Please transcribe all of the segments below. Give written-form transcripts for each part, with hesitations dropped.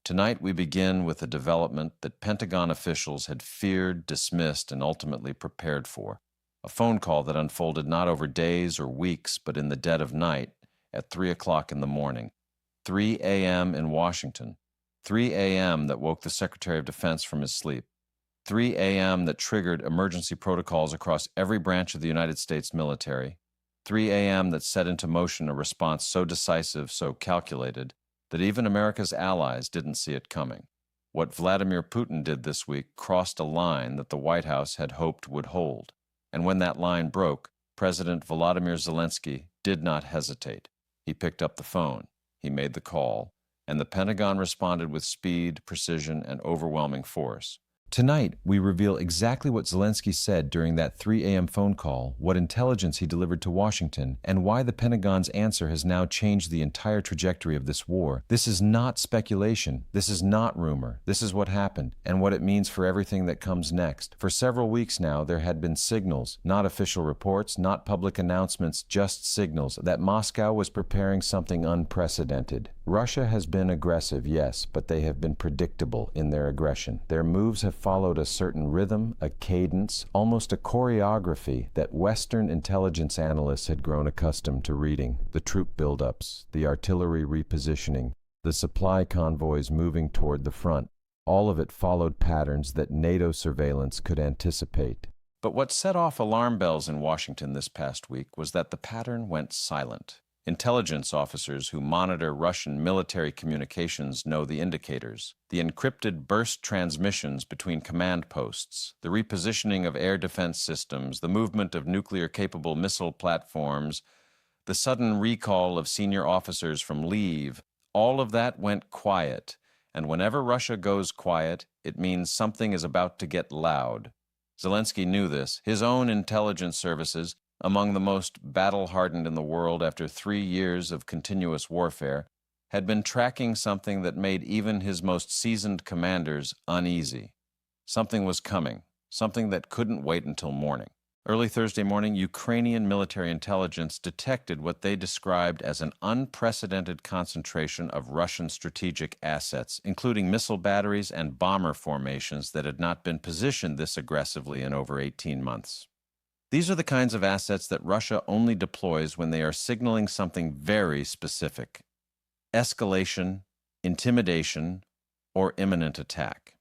Tonight we begin with a development that Pentagon officials had feared, dismissed, and ultimately prepared for. A phone call that unfolded not over days or weeks, but in the dead of night at 3 o'clock in the morning. 3 a.m. in Washington. 3 a.m. that woke the Secretary of Defense from his sleep. 3 a.m. that triggered emergency protocols across every branch of the United States military. 3 a.m. that set into motion a response so decisive, so calculated, that even America's allies didn't see it coming. What Vladimir Putin did this week crossed a line that the White House had hoped would hold. And when that line broke, President Volodymyr Zelensky did not hesitate. He picked up the phone, he made the call, and the Pentagon responded with speed, precision, and overwhelming force. Tonight, we reveal exactly what Zelensky said during that 3 a.m. phone call, what intelligence he delivered to Washington, and why the Pentagon's answer has now changed the entire trajectory of this war. This is not speculation. This is not rumor. This is what happened, and what it means for everything that comes next. For several weeks now, there had been signals, not official reports, not public announcements, just signals, that Moscow was preparing something unprecedented. Russia has been aggressive, yes, but they have been predictable in their aggression. Their moves have followed a certain rhythm, a cadence, almost a choreography that Western intelligence analysts had grown accustomed to reading. The troop buildups, the artillery repositioning, the supply convoys moving toward the front. All of it followed patterns that NATO surveillance could anticipate. But what set off alarm bells in Washington this past week was that the pattern went silent. Intelligence officers who monitor Russian military communications know the indicators. The encrypted burst transmissions between command posts, the repositioning of air defense systems, the movement of nuclear-capable missile platforms, the sudden recall of senior officers from leave, all of that went quiet. And whenever Russia goes quiet, it means something is about to get loud. Zelensky knew this. His own intelligence services, among the most battle-hardened in the world after 3 years of continuous warfare, had been tracking something that made even his most seasoned commanders uneasy. Something was coming, something that couldn't wait until morning. Early Thursday morning, Ukrainian military intelligence detected what they described as an unprecedented concentration of Russian strategic assets, including missile batteries and bomber formations that had not been positioned this aggressively in over 18 months. These are the kinds of assets that Russia only deploys when they are signaling something very specific: escalation, intimidation, or imminent attack.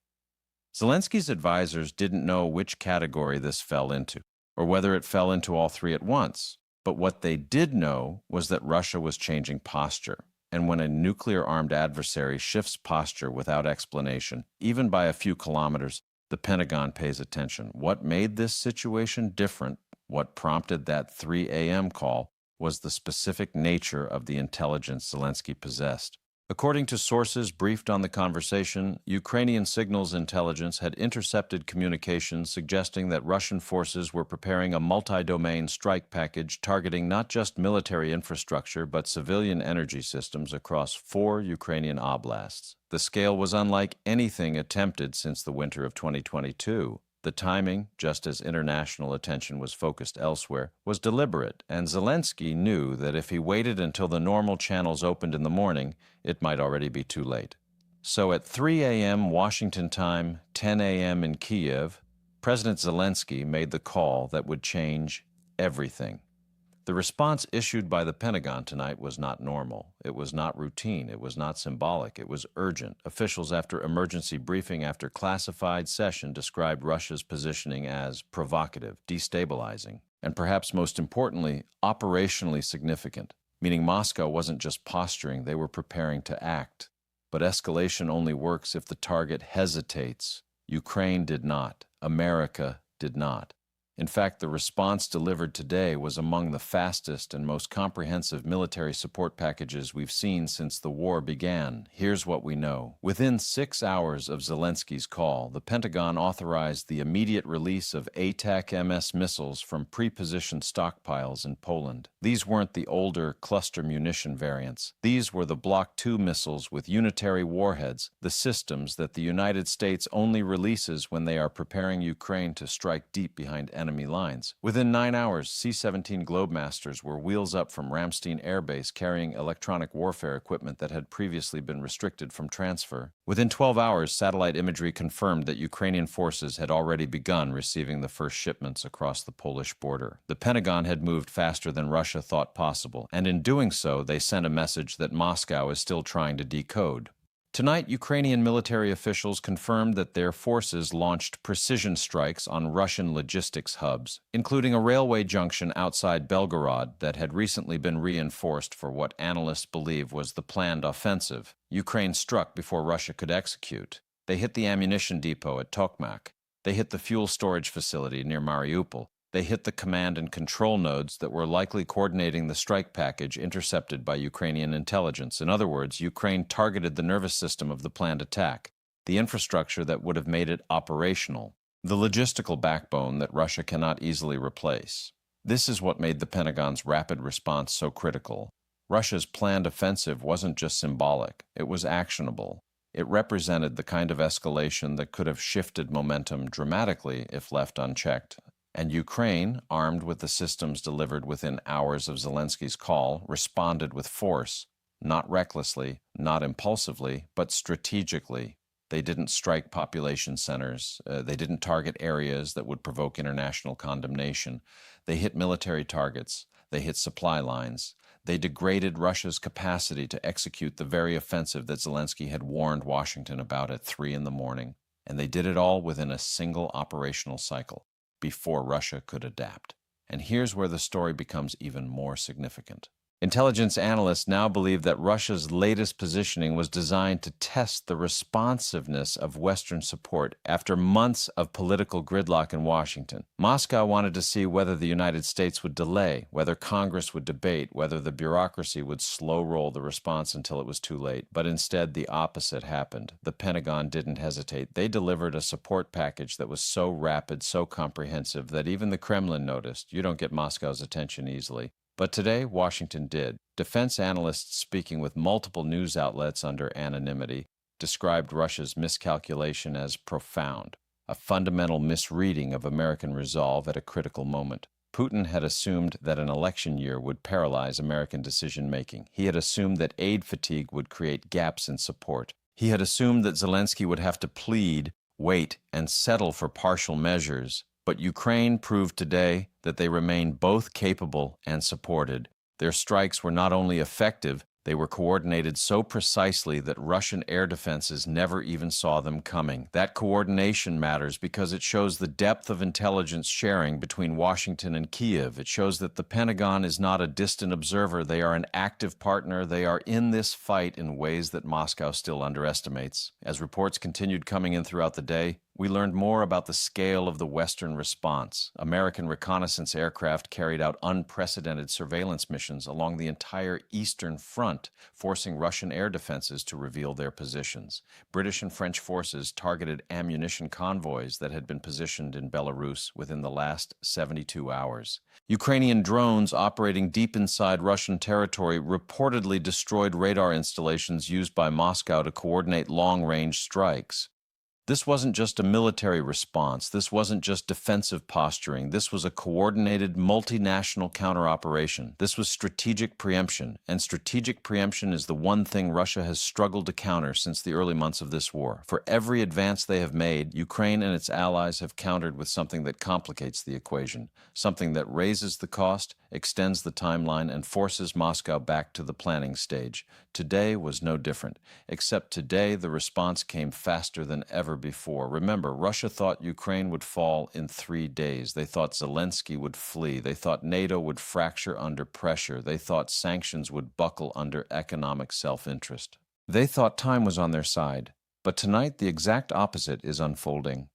Zelensky's advisors didn't know which category this fell into, or whether it fell into all three at once. But what they did know was that Russia was changing posture. And when a nuclear-armed adversary shifts posture without explanation, even by a few kilometers, the Pentagon pays attention. What made this situation different, what prompted that 3 a.m. call, was the specific nature of the intelligence Zelensky possessed. According to sources briefed on the conversation, Ukrainian signals intelligence had intercepted communications suggesting that Russian forces were preparing a multi-domain strike package targeting not just military infrastructure but civilian energy systems across 4 Ukrainian oblasts. The scale was unlike anything attempted since the winter of 2022. The timing, just as international attention was focused elsewhere, was deliberate, and Zelensky knew that if he waited until the normal channels opened in the morning, it might already be too late. So at 3 a.m. Washington time, 10 a.m. in Kiev, President Zelensky made the call that would change everything. The response issued by the Pentagon tonight was not normal. It was not routine. It was not symbolic. It was urgent. Officials, after emergency briefing after classified session, described Russia's positioning as provocative, destabilizing, and perhaps most importantly, operationally significant, meaning Moscow wasn't just posturing, they were preparing to act. But escalation only works if the target hesitates. Ukraine did not. America did not. In fact, the response delivered today was among the fastest and most comprehensive military support packages we've seen since the war began. Here's what we know. Within 6 hours of Zelensky's call, the Pentagon authorized the immediate release of ATACMS missiles from pre-positioned stockpiles in Poland. These weren't the older cluster munition variants. These were the Block II missiles with unitary warheads, the systems that the United States only releases when they are preparing Ukraine to strike deep behind enemy lines. Within 9 hours, C-17 Globemasters were wheels up from Ramstein Air Base carrying electronic warfare equipment that had previously been restricted from transfer. Within 12 hours, satellite imagery confirmed that Ukrainian forces had already begun receiving the first shipments across the Polish border. The Pentagon had moved faster than Russia thought possible, and in doing so, they sent a message that Moscow is still trying to decode. Tonight, Ukrainian military officials confirmed that their forces launched precision strikes on Russian logistics hubs, including a railway junction outside Belgorod that had recently been reinforced for what analysts believe was the planned offensive. Ukraine struck before Russia could execute. They hit the ammunition depot at Tokmak. They hit the fuel storage facility near Mariupol. They hit the command and control nodes that were likely coordinating the strike package intercepted by Ukrainian intelligence. In other words, Ukraine targeted the nervous system of the planned attack, the infrastructure that would have made it operational, the logistical backbone that Russia cannot easily replace. This is what made the Pentagon's rapid response so critical. Russia's planned offensive wasn't just symbolic, it was actionable. It represented the kind of escalation that could have shifted momentum dramatically if left unchecked. And Ukraine, armed with the systems delivered within hours of Zelensky's call, responded with force, not recklessly, not impulsively, but strategically. They didn't strike population centers. They didn't target areas that would provoke international condemnation. They hit military targets. They hit supply lines. They degraded Russia's capacity to execute the very offensive that Zelensky had warned Washington about at 3 in the morning. And they did it all within a single operational cycle, before Russia could adapt. And here's where the story becomes even more significant. Intelligence analysts now believe that Russia's latest positioning was designed to test the responsiveness of Western support after months of political gridlock in Washington. Moscow wanted to see whether the United States would delay, whether Congress would debate, whether the bureaucracy would slow-roll the response until it was too late. But instead, the opposite happened. The Pentagon didn't hesitate. They delivered a support package that was so rapid, so comprehensive, that even the Kremlin noticed. You don't get Moscow's attention easily. But today, Washington did. Defense analysts speaking with multiple news outlets under anonymity described Russia's miscalculation as profound, a fundamental misreading of American resolve at a critical moment. Putin had assumed that an election year would paralyze American decision-making. He had assumed that aid fatigue would create gaps in support. He had assumed that Zelensky would have to plead, wait, and settle for partial measures. But Ukraine proved today that they remain both capable and supported. Their strikes were not only effective, they were coordinated so precisely that Russian air defenses never even saw them coming. That coordination matters because it shows the depth of intelligence sharing between Washington and Kiev. It shows that the Pentagon is not a distant observer. They are an active partner. They are in this fight in ways that Moscow still underestimates. As reports continued coming in throughout the day, we learned more about the scale of the Western response. American reconnaissance aircraft carried out unprecedented surveillance missions along the entire eastern front, forcing Russian air defenses to reveal their positions. British and French forces targeted ammunition convoys that had been positioned in Belarus within the last 72 hours. Ukrainian drones operating deep inside Russian territory reportedly destroyed radar installations used by Moscow to coordinate long-range strikes. This wasn't just a military response. This wasn't just defensive posturing. This was a coordinated multinational counteroperation. This was strategic preemption, and strategic preemption is the one thing Russia has struggled to counter since the early months of this war. For every advance they have made, Ukraine and its allies have countered with something that complicates the equation, something that raises the cost, extends the timeline, and forces Moscow back to the planning stage. Today was no different, except today the response came faster than ever before. Remember, Russia thought Ukraine would fall in 3 days. They thought Zelensky would flee. They thought NATO would fracture under pressure. They thought sanctions would buckle under economic self-interest. They thought time was on their side. But tonight, the exact opposite is unfolding.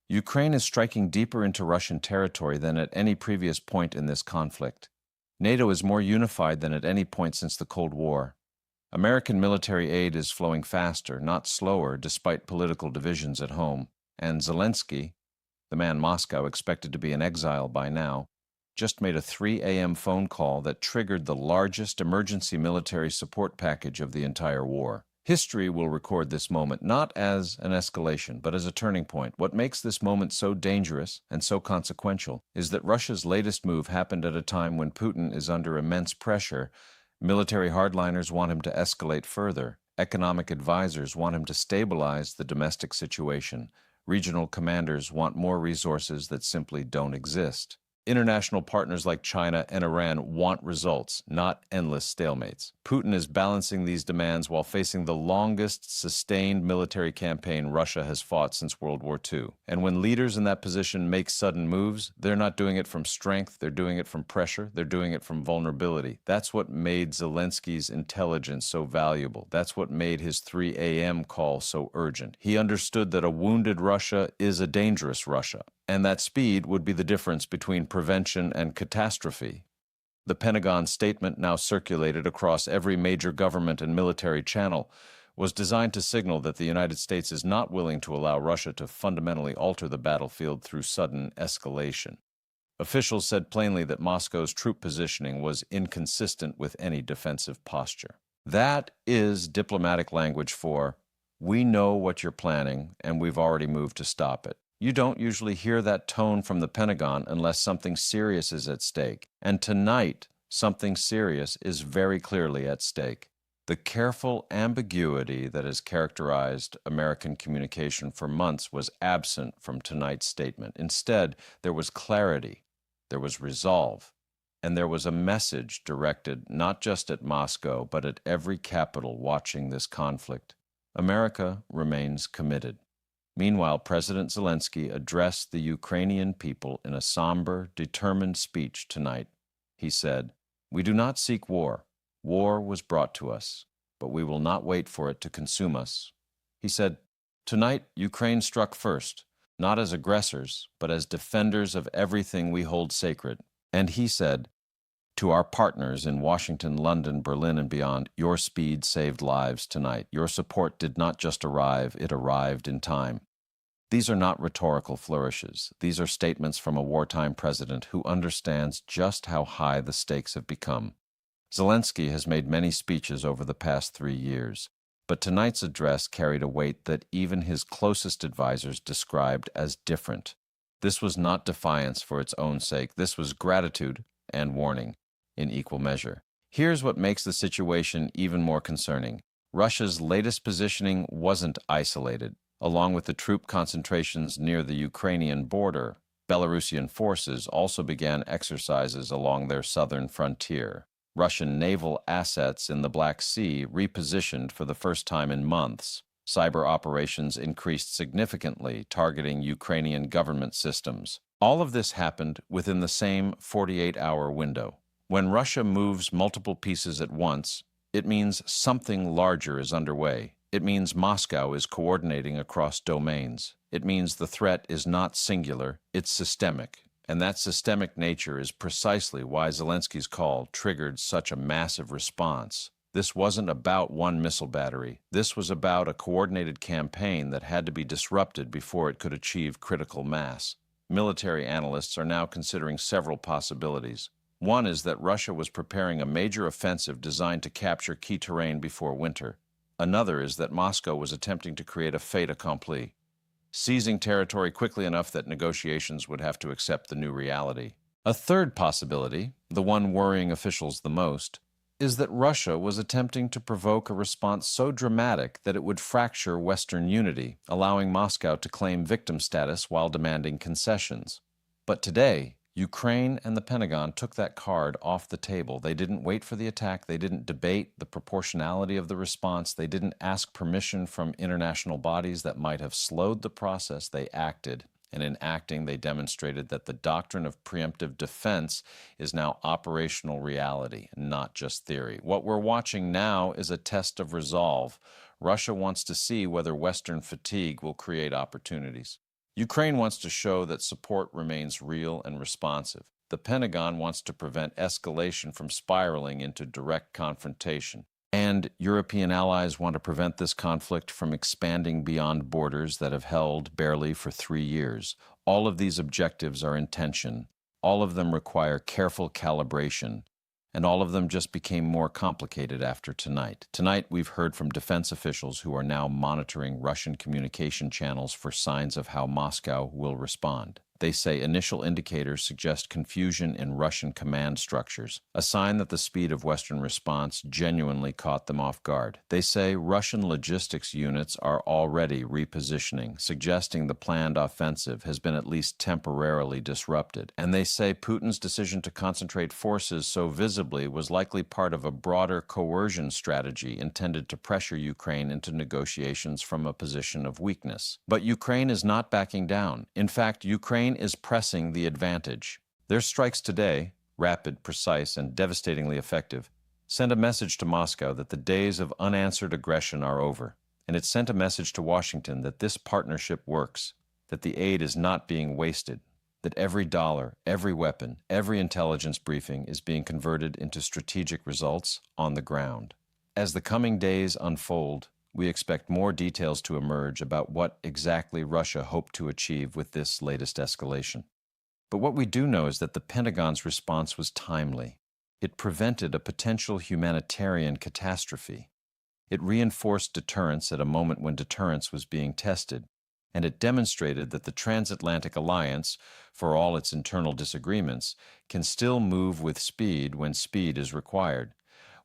Ukraine is striking deeper into Russian territory than at any previous point in this conflict. NATO is more unified than at any point since the Cold War. American military aid is flowing faster, not slower, despite political divisions at home. And Zelensky, the man Moscow expected to be in exile by now, just made a 3 a.m. phone call that triggered the largest emergency military support package of the entire war. History will record this moment not as an escalation, but as a turning point. What makes this moment so dangerous and so consequential is that Russia's latest move happened at a time when Putin is under immense pressure. Military hardliners want him to escalate further. Economic advisors want him to stabilize the domestic situation. Regional commanders want more resources that simply don't exist. International partners like China and Iran want results, not endless stalemates. Putin is balancing these demands while facing the longest sustained military campaign Russia has fought since World War II. And when leaders in that position make sudden moves, they're not doing it from strength, they're doing it from pressure, they're doing it from vulnerability. That's what made Zelensky's intelligence so valuable. That's what made his 3 a.m. call so urgent. He understood that a wounded Russia is a dangerous Russia, and that speed would be the difference between prevention and catastrophe. The Pentagon statement, now circulated across every major government and military channel, was designed to signal that the United States is not willing to allow Russia to fundamentally alter the battlefield through sudden escalation. Officials said plainly that Moscow's troop positioning was inconsistent with any defensive posture. That is diplomatic language for, "We know what you're planning, and we've already moved to stop it." You don't usually hear that tone from the Pentagon unless something serious is at stake. And tonight, something serious is very clearly at stake. The careful ambiguity that has characterized American communication for months was absent from tonight's statement. Instead, there was clarity, there was resolve, and there was a message directed not just at Moscow, but at every capital watching this conflict. America remains committed. Meanwhile, President Zelensky addressed the Ukrainian people in a somber, determined speech tonight. He said, "We do not seek war. War was brought to us, but we will not wait for it to consume us." He said, "Tonight, Ukraine struck first, not as aggressors, but as defenders of everything we hold sacred." And he said, "To our partners in Washington, London, Berlin, and beyond, your speed saved lives tonight. Your support did not just arrive, it arrived in time." These are not rhetorical flourishes. These are statements from a wartime president who understands just how high the stakes have become. Zelensky has made many speeches over the past 3 years, but tonight's address carried a weight that even his closest advisors described as different. This was not defiance for its own sake. This was gratitude and warning in equal measure. Here's what makes the situation even more concerning. Russia's latest positioning wasn't isolated. Along with the troop concentrations near the Ukrainian border, Belarusian forces also began exercises along their southern frontier. Russian naval assets in the Black Sea repositioned for the first time in months. Cyber operations increased significantly, targeting Ukrainian government systems. All of this happened within the same 48-hour window. When Russia moves multiple pieces at once, it means something larger is underway. It means Moscow is coordinating across domains. It means the threat is not singular, it's systemic. And that systemic nature is precisely why Zelensky's call triggered such a massive response. This wasn't about one missile battery. This was about a coordinated campaign that had to be disrupted before it could achieve critical mass. Military analysts are now considering several possibilities. One is that Russia was preparing a major offensive designed to capture key terrain before winter. Another is that Moscow was attempting to create a fait accompli, seizing territory quickly enough that negotiations would have to accept the new reality. A third possibility, the one worrying officials the most, is that Russia was attempting to provoke a response so dramatic that it would fracture Western unity, allowing Moscow to claim victim status while demanding concessions. But today, Ukraine and the Pentagon took that card off the table. They didn't wait for the attack. They didn't debate the proportionality of the response. They didn't ask permission from international bodies that might have slowed the process. They acted. And in acting, they demonstrated that the doctrine of preemptive defense is now operational reality, not just theory. What we're watching now is a test of resolve. Russia wants to see whether Western fatigue will create opportunities. Ukraine wants to show that support remains real and responsive. The Pentagon wants to prevent escalation from spiraling into direct confrontation. And European allies want to prevent this conflict from expanding beyond borders that have held barely for 3 years. All of these objectives are in tension. All of them require careful calibration. And all of them just became more complicated after tonight. Tonight, we've heard from defense officials who are now monitoring Russian communication channels for signs of how Moscow will respond. They say initial indicators suggest confusion in Russian command structures, a sign that the speed of Western response genuinely caught them off guard. They say Russian logistics units are already repositioning, suggesting the planned offensive has been at least temporarily disrupted. And they say Putin's decision to concentrate forces so visibly was likely part of a broader coercion strategy intended to pressure Ukraine into negotiations from a position of weakness. But Ukraine is not backing down. In fact, Ukraine is pressing the advantage. Their strikes today, rapid, precise, and devastatingly effective, send a message to Moscow that the days of unanswered aggression are over. And it sent a message to Washington that this partnership works, that the aid is not being wasted, that every dollar, every weapon, every intelligence briefing is being converted into strategic results on the ground. As the coming days unfold, we expect more details to emerge about what exactly Russia hoped to achieve with this latest escalation. But what we do know is that the Pentagon's response was timely. It prevented a potential humanitarian catastrophe. It reinforced deterrence at a moment when deterrence was being tested, and it demonstrated that the transatlantic alliance, for all its internal disagreements, can still move with speed when speed is required.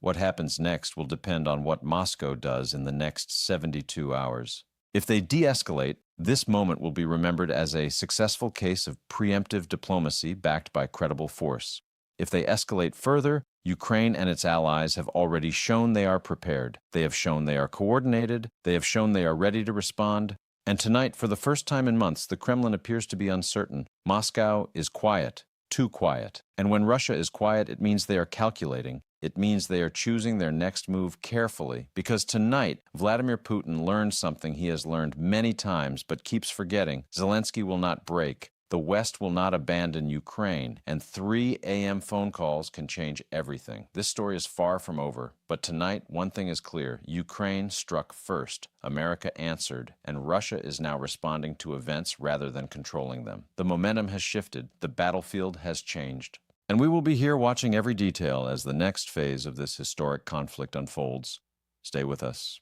What happens next will depend on what Moscow does in the next 72 hours. If they de-escalate, this moment will be remembered as a successful case of preemptive diplomacy backed by credible force. If they escalate further, Ukraine and its allies have already shown they are prepared. They have shown they are coordinated. They have shown they are ready to respond. And tonight, for the first time in months, the Kremlin appears to be uncertain. Moscow is quiet, too quiet. And when Russia is quiet, it means they are calculating. It means they are choosing their next move carefully, because tonight, Vladimir Putin learned something he has learned many times but keeps forgetting. Zelensky will not break. The West will not abandon Ukraine, and 3 a.m. phone calls can change everything. This story is far from over, but tonight, one thing is clear. Ukraine struck first, America answered, and Russia is now responding to events rather than controlling them. The momentum has shifted. The battlefield has changed. And we will be here watching every detail as the next phase of this historic conflict unfolds. Stay with us.